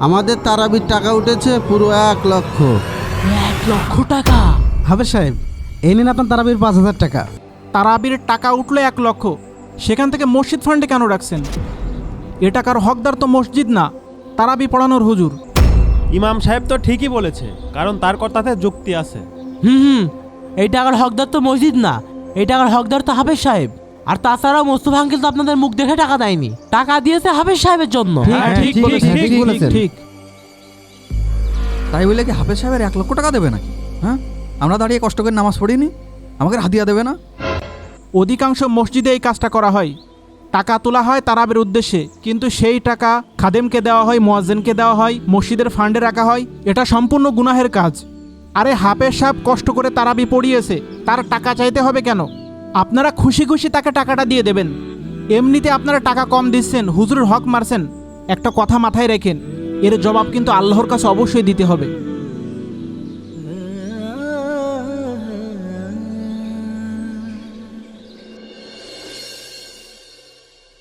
আমাদের তারাবির টাকা উঠেছে পুরো 1,00,000। 1,00,000 টাকা? হাফেজ সাহেব, এই নিন আপনার তারাবির 5,000 টাকা। তারাবির টাকা উঠলো 1,00,000, সেখান থেকে মসজিদ ফান্ডে কেন রাখছেন? এ টাকার হকদার তো মসজিদ না, তারাবি পড়ানোর হুজুর। ইমাম সাহেব তো ঠিকই বলেছে, কারণ তার কথাতে যুক্তি আছে। হুম, এই টাকার হকদার তো মসজিদ না, এই টাকার হকদার তো হাফেজ সাহেব। আর তাছাড়াও মোস্তফা আঙ্কেল তো আপনাদের মুখ দেখে টাকা দেয়নি, টাকা দিয়েছে হাফেজ সাহেবের জন্য। ঠিক বলেছেন। ঠিক। তাই বলে কি হাফেজ সাহেবের 1,00,000 টাকা দেবে নাকি? হ্যাঁ, আমরা দাঁড়িয়ে কষ্ট করে নামাজ পড়িনি, আমাকে হাদিয়া দেবে না? অধিকাংশ মসজিদে এই কাজটা করা হয়, টাকা তোলা হয় তারাবির উদ্দেশ্যে, কিন্তু সেই টাকা খাদেমকে দেওয়া হয়, মুয়াজ্জিনকে দেওয়া হয়, মসজিদের ফান্ডে রাখা হয়। এটা সম্পূর্ণ গুনাহের কাজ। আরে হাফেজ সাহেব কষ্ট করে তারাবি পড়িয়েছে, তার টাকা চাইতে হবে কেন? আপনারা খুশি খুশি তাকে টাকাটা দিয়ে দেবেন। এমনিতে আপনারা টাকা কম দিচ্ছেন, হুজুরের হক মারছেন। একটা কথা মাথায় রেখেন, এর জবাব কিন্তু আল্লাহর কাছে অবশ্যই দিতে হবে।